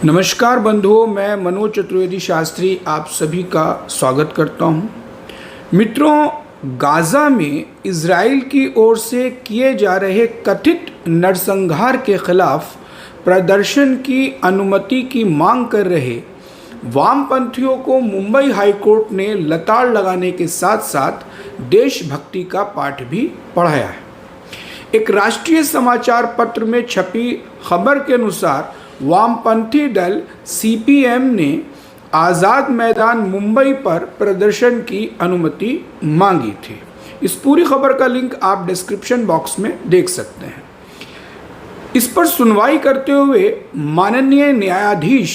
नमस्कार बंधुओं, मैं मनोज चतुर्वेदी शास्त्री आप सभी का स्वागत करता हूं। मित्रों, गाज़ा में इज़राइल की ओर से किए जा रहे कथित नरसंहार के खिलाफ प्रदर्शन की अनुमति की मांग कर रहे वामपंथियों को मुंबई हाईकोर्ट ने लताड़ लगाने के साथ साथ देशभक्ति का पाठ भी पढ़ाया है। एक राष्ट्रीय समाचार पत्र में छपी खबर के अनुसार वामपंथी दल सीपीएम ने आज़ाद मैदान मुंबई पर प्रदर्शन की अनुमति मांगी थी। इस पूरी खबर का लिंक आप डिस्क्रिप्शन बॉक्स में देख सकते हैं। इस पर सुनवाई करते हुए माननीय न्यायाधीश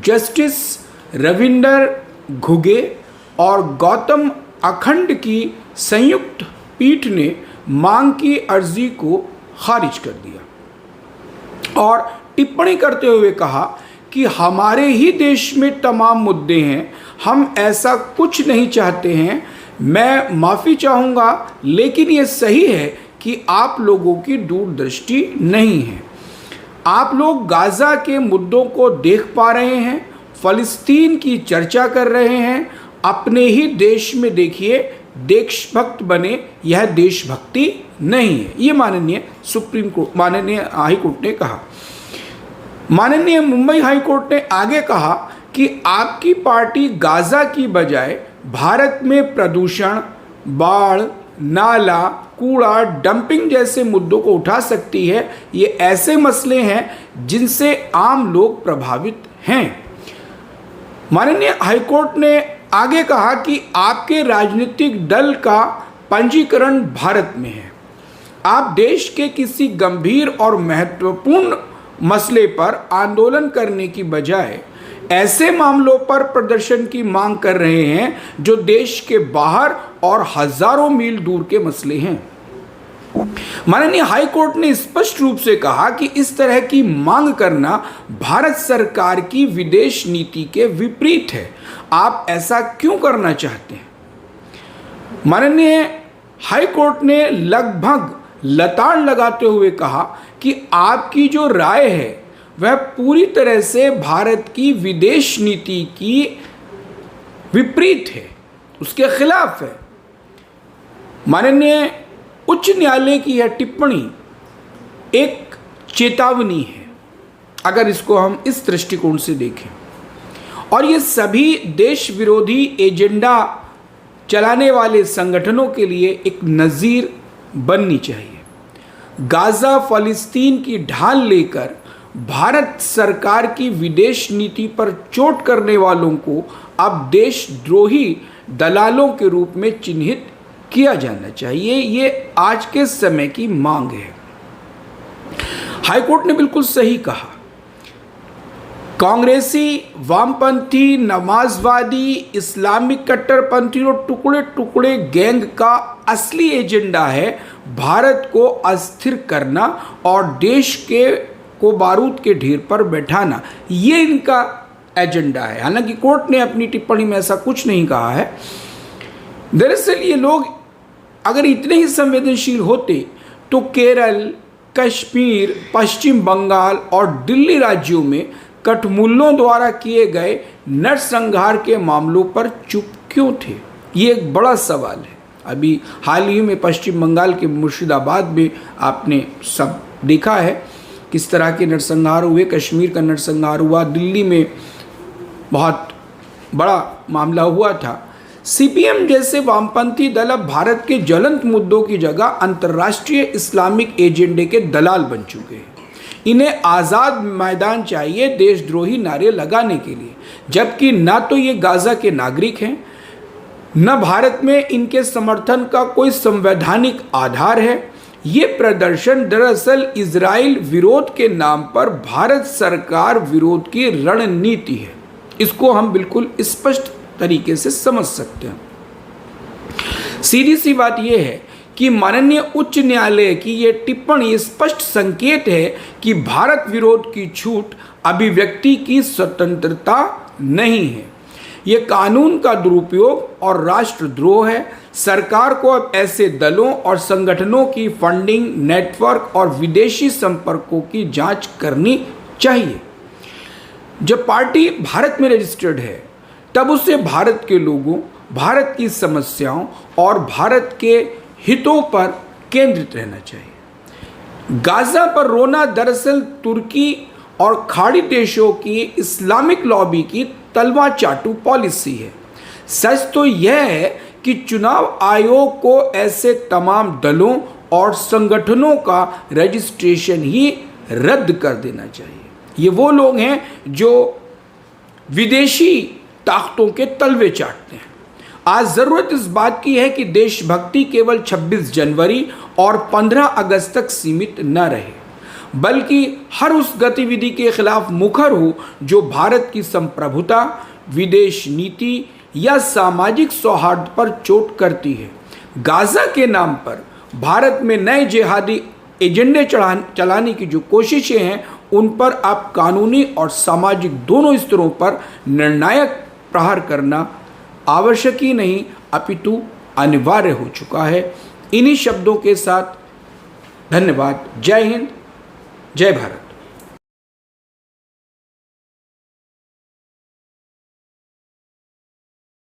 जस्टिस रविंदर घुगे और गौतम अखंड की संयुक्त पीठ ने मांग की अर्जी को खारिज कर दिया और टिप्पणी करते हुए कहा कि हमारे ही देश में तमाम मुद्दे हैं, हम ऐसा कुछ नहीं चाहते हैं। मैं माफ़ी चाहूँगा, लेकिन ये सही है कि आप लोगों की दूरदृष्टि नहीं है। आप लोग गाज़ा के मुद्दों को देख पा रहे हैं, फ़लस्तीन की चर्चा कर रहे हैं। अपने ही देश में देखिए, देशभक्त बने, यह देशभक्ति नहीं है। ये माननीय सुप्रीम कोर्ट, माननीय हाई कोर्ट ने कहा। माननीय मुंबई हाई कोर्ट ने आगे कहा कि आपकी पार्टी गाज़ा की बजाय भारत में प्रदूषण, बाढ़, नाला, कूड़ा, डंपिंग जैसे मुद्दों को उठा सकती है। ये ऐसे मसले हैं जिनसे आम लोग प्रभावित हैं। माननीय हाई कोर्ट ने आगे कहा कि आपके राजनीतिक दल का पंजीकरण भारत में है। आप देश के किसी गंभीर और महत्वपूर्ण मसले पर आंदोलन करने की बजाय ऐसे मामलों पर प्रदर्शन की मांग कर रहे हैं जो देश के बाहर और हजारों मील दूर के मसले हैं। माननीय हाई कोर्ट ने स्पष्ट रूप से कहा कि इस तरह की मांग करना भारत सरकार की विदेश नीति के विपरीत है। आप ऐसा क्यों करना चाहते हैं? माननीय हाई कोर्ट ने लगभग लताड़ लगाते हुए कहा कि आपकी जो राय है वह पूरी तरह से भारत की विदेश नीति की विपरीत है, उसके खिलाफ है। माननीय उच्च न्यायालय की यह टिप्पणी एक चेतावनी है, अगर इसको हम इस दृष्टिकोण से देखें, और ये सभी देश विरोधी एजेंडा चलाने वाले संगठनों के लिए एक नज़ीर बननी चाहिए। गाज़ा फ़लस्तीन की ढाल लेकर भारत सरकार की विदेश नीति पर चोट करने वालों को अब देशद्रोही दलालों के रूप में चिन्हित किया जाना चाहिए। ये आज के समय की मांग है। हाईकोर्ट ने बिल्कुल सही कहा। कांग्रेसी, वामपंथी, नमाजवादी, इस्लामिक कट्टरपंथी और टुकड़े टुकड़े गैंग का असली एजेंडा है भारत को अस्थिर करना और देश को बारूद के ढेर पर बैठाना। ये इनका एजेंडा है। हालांकि कोर्ट ने अपनी टिप्पणी में ऐसा कुछ नहीं कहा है। दरअसल ये लोग अगर इतने ही संवेदनशील होते तो केरल, कश्मीर, पश्चिम बंगाल और दिल्ली राज्यों में कठमुल्लों द्वारा किए गए नरसंहार के मामलों पर चुप क्यों थे? ये एक बड़ा सवाल है। अभी हाल ही में पश्चिम बंगाल के मुर्शिदाबाद में आपने सब देखा है किस तरह के नरसंहार हुए। कश्मीर का नरसंहार हुआ, दिल्ली में बहुत बड़ा मामला हुआ था। सीपीएम जैसे वामपंथी दल अब भारत के ज्वलंत मुद्दों की जगह अंतर्राष्ट्रीय इस्लामिक एजेंडे के दलाल बन चुके हैं। इन्हें आज़ाद मैदान चाहिए देशद्रोही नारे लगाने के लिए, जबकि ना तो ये गाज़ा के नागरिक हैं, न भारत में इनके समर्थन का कोई संवैधानिक आधार है। ये प्रदर्शन दरअसल इजराइल विरोध के नाम पर भारत सरकार विरोध की रणनीति है। इसको हम बिल्कुल स्पष्ट तरीके से समझ सकते हैं। सीधी सी बात यह है कि माननीय उच्च न्यायालय की ये टिप्पणी स्पष्ट संकेत है कि भारत विरोध की छूट अभिव्यक्ति की स्वतंत्रता नहीं है। ये कानून का दुरुपयोग और राष्ट्रद्रोह है। सरकार को अब ऐसे दलों और संगठनों की फंडिंग, नेटवर्क और विदेशी संपर्कों की जांच करनी चाहिए। जब पार्टी भारत में रजिस्टर्ड है तब उसे भारत के लोगों, भारत की समस्याओं और भारत के हितों पर केंद्रित रहना चाहिए। गाजा पर रोना दरअसल तुर्की और खाड़ी देशों की इस्लामिक लॉबी की तलवा चाटू पॉलिसी है। सच तो यह है कि चुनाव आयोग को ऐसे तमाम दलों और संगठनों का रजिस्ट्रेशन ही रद्द कर देना चाहिए। ये वो लोग हैं जो विदेशी ताकतों के तलवे चाटते हैं। आज ज़रूरत इस बात की है कि देशभक्ति केवल 26 जनवरी और 15 अगस्त तक सीमित न रहे, बल्कि हर उस गतिविधि के खिलाफ मुखर हो जो भारत की संप्रभुता, विदेश नीति या सामाजिक सौहार्द पर चोट करती है। गाजा के नाम पर भारत में नए जिहादी एजेंडे चलाने की जो कोशिशें हैं, उन पर अब कानूनी और सामाजिक दोनों स्तरों पर निर्णायक प्रहार करना आवश्यक ही नहीं अपितु अनिवार्य हो चुका है। इन्हीं शब्दों के साथ धन्यवाद। जय हिंद, जय भारत।